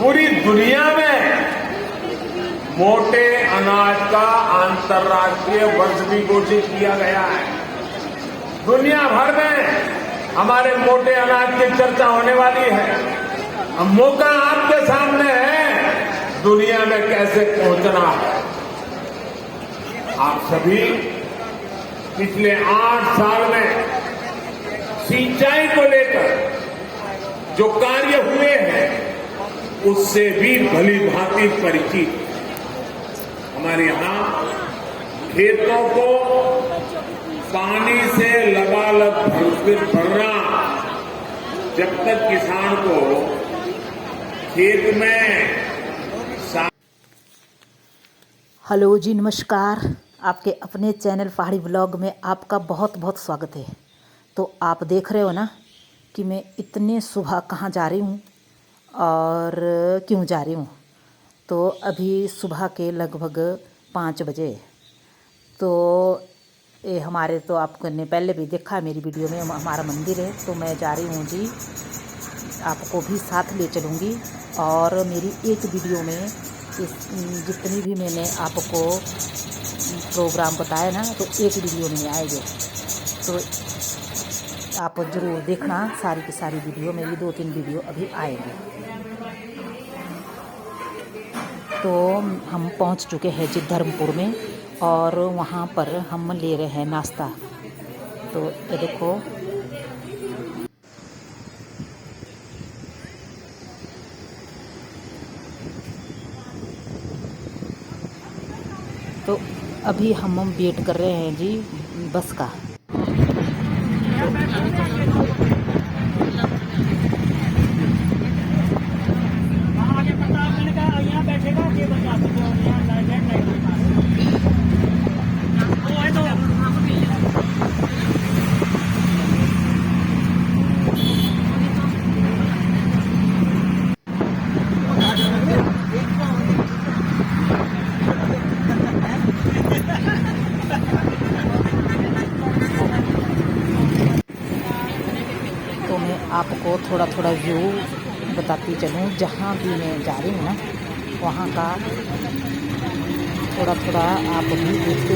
पूरी दुनिया में मोटे अनाज का अंतर्राष्ट्रीय वर्ष भी घोषित किया गया है। दुनिया भर में हमारे मोटे अनाज की चर्चा होने वाली है। अब मौका आपके सामने है, दुनिया में कैसे पहुंचना है। आप सभी पिछले 8 साल में सिंचाई को लेकर जो कार्य हुए हैं उससे भी भली भांति परिचित। हमारे यहाँ खेतों को पानी से लबालब भरना, जब तक किसान को खेत में। हेलो जी, नमस्कार। आपके अपने चैनल पहाड़ी ब्लॉग में आपका बहुत बहुत स्वागत है। तो आप देख रहे हो ना कि मैं इतने सुबह कहाँ जा रही हूँ और क्यों जा रही हूँ। तो अभी सुबह के लगभग 5 बजे। तो ये हमारे, तो आपने पहले भी देखा है मेरी वीडियो में, हमारा मंदिर है। तो मैं जा रही हूँ जी, आपको भी साथ ले चलूँगी। और मेरी एक वीडियो में जितनी भी मैंने आपको प्रोग्राम बताया ना, तो एक वीडियो में आएंगे। तो आप ज़रूर देखना सारी की सारी वीडियो, मेरी 2-3 वीडियो अभी आएंगे। तो हम पहुंच चुके हैं जी धर्मपुर में, और वहां पर हम ले रहे हैं नाश्ता। तो ये देखो, तो अभी हम वेट कर रहे हैं जी बस का। तो मैं आपको थोड़ा थोड़ा व्यू बताती चलूँ, जहाँ भी मैं जा रही हूँ ना वहाँ का थोड़ा थोड़ा आप भी देखते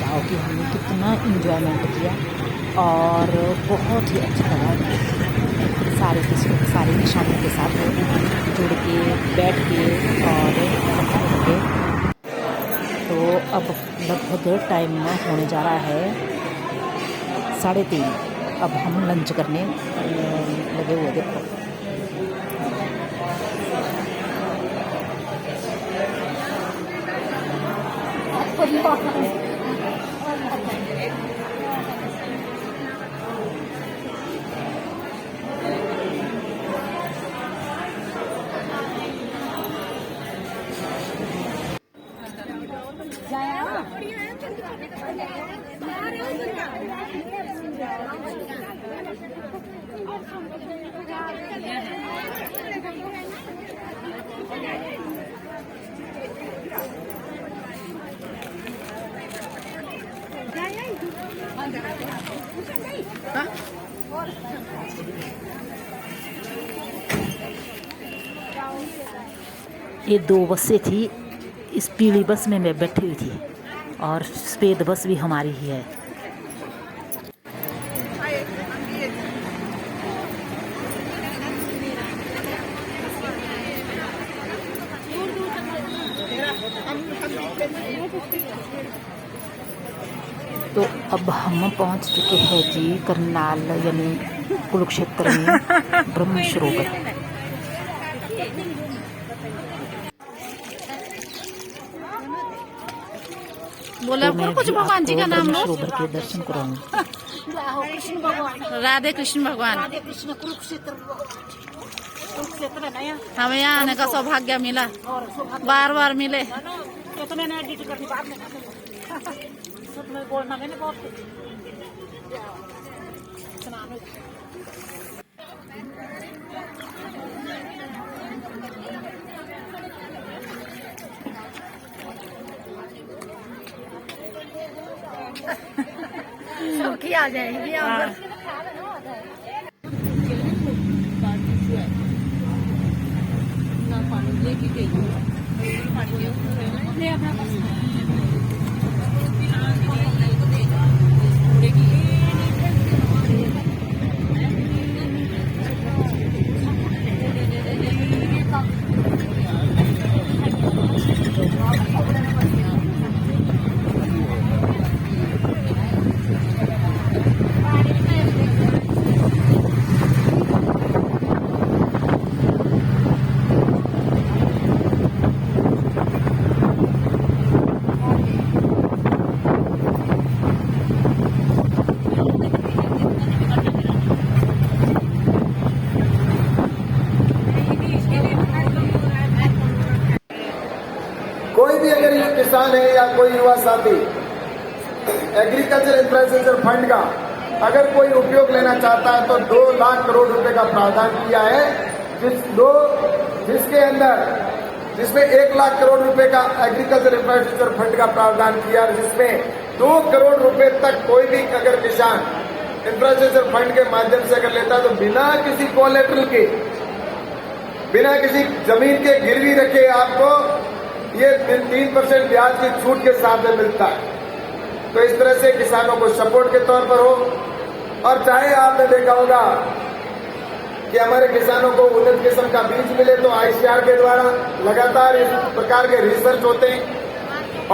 जाओ कि हमने कितना इंजॉयमेंट किया। और बहुत ही अच्छा लगा सारे निशानों के साथ जुड़ के बैठ के और के। तो अब लगभग टाइम होने जा रहा है 3:30। अब हम लंच करने लगे हुए। देखो ये 2 बसें थी। इस पीली बस में मैं बैठी हुई थी और सफ़ेद बस भी हमारी ही है। तो अब हम पहुंच चुके हैं जी करनाल यानी कुरुक्षेत्र में ब्रह्म सरोवर। बोला तो मैं कुछ भगवान जी का नाम लो। सरोवर के दर्शन कराऊंगी। राधे कृष्ण भगवान। हमें यहाँ आने का सौभाग्य मिला, बार बार मिले। सौखी आ जाएगी। कोई भी अगर ये किसान है या कोई युवा साथी एग्रीकल्चर इंफ्रास्ट्रक्चर फंड का अगर कोई उपयोग लेना चाहता है तो 2 लाख करोड़ रुपए का प्रावधान किया है, जिसमें 1 लाख करोड़ रुपए का एग्रीकल्चर इंफ्रास्ट्रक्चर फंड का प्रावधान किया है, जिसमें 2 करोड़ रुपए तक कोई भी अगर किसान इंफ्रास्ट्रक्चर फंड के माध्यम से अगर लेता है तो बिना किसी कोलेटरल के, बिना किसी जमीन के गिरवी रखे आपको ये 3% ब्याज की छूट के साथ में मिलता है। तो इस तरह से किसानों को सपोर्ट के तौर पर हो। और चाहे आपने देखा होगा कि हमारे किसानों को उन्नत किस्म का बीज मिले तो आईसीआर के द्वारा लगातार इस प्रकार के रिसर्च होते हैं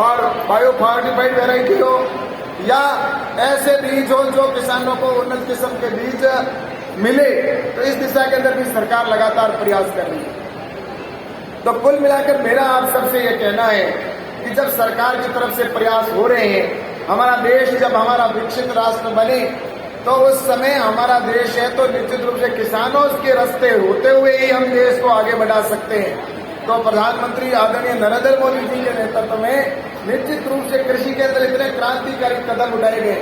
और बायो फॉर्टिफाइड वेराइटी हो या ऐसे बीज हो जो किसानों को उन्नत किस्म के बीज मिले, तो इस दिशा के अंदर भी सरकार लगातार प्रयास कर रही है। तो कुल मिलाकर मेरा आप सबसे ये कहना है कि जब सरकार की तरफ से प्रयास हो रहे हैं, हमारा देश जब हमारा विकसित राष्ट्र बने तो उस समय हमारा देश है तो निश्चित रूप से किसानों के रास्ते होते हुए ही हम देश को आगे बढ़ा सकते हैं। तो प्रधानमंत्री आदरणीय नरेंद्र मोदी जी के नेतृत्व में निश्चित रूप से कृषि के अंदर इतने क्रांतिकारी कदम उठाए गए।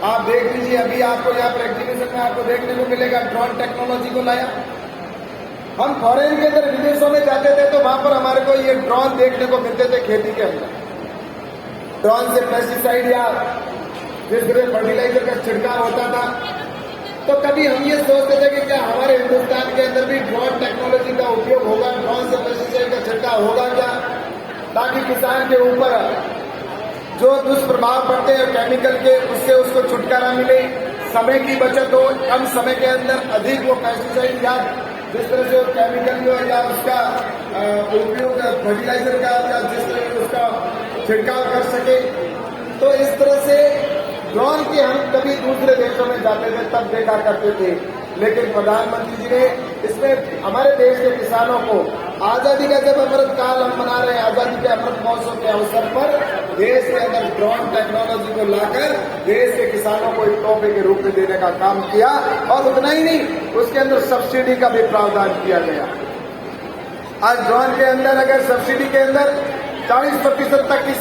आप देख लीजिए, अभी आपको यहाँ पर एग्जीबिशन में आपको देखने को मिलेगा ड्रोन टेक्नोलॉजी को लाया। हम फॉरेन के अंदर विदेशों में जाते थे तो वहां पर हमारे को ये ड्रोन देखने को मिलते थे खेती के अंदर। ड्रोन से पेस्टिसाइड या जिस तरह फर्टिलाइजर का छिड़काव होता था, तो कभी हम ये सोचते थे कि क्या हमारे हिंदुस्तान के अंदर भी ड्रोन टेक्नोलॉजी का उपयोग होगा, ड्रोन से पेस्टिसाइड का छिड़काव होगा क्या, ताकि किसान के ऊपर जो दुष्प्रभाव पड़ते हैं केमिकल के उससे उसको छुटकारा मिले, समय की बचत हो, कम समय के अंदर अधिक वो पेस्टिसाइड या जिस तरह से केमिकल जो या उसका उपयोग फर्टिलाइजर का या जिस तरह से उसका छिड़काव कर सके। तो इस तरह से ड्रोन के हम कभी दूसरे देशों में जाते थे तब देखा करते थे, लेकिन प्रधानमंत्री जी ने इसमें हमारे देश के किसानों को आजादी का जब अमृत काल हम मना रहे हैं, आजादी के अमृत महोत्सव के अवसर पर देश के अंदर ड्रोन टेक्नोलॉजी को लाकर देश के किसानों को एक तोहफे के रूप में देने का काम किया। और उतना ही नहीं, उसके अंदर सब्सिडी का भी प्रावधान किया गया। आज ड्रोन के अंदर अगर सब्सिडी के अंदर 40% तक की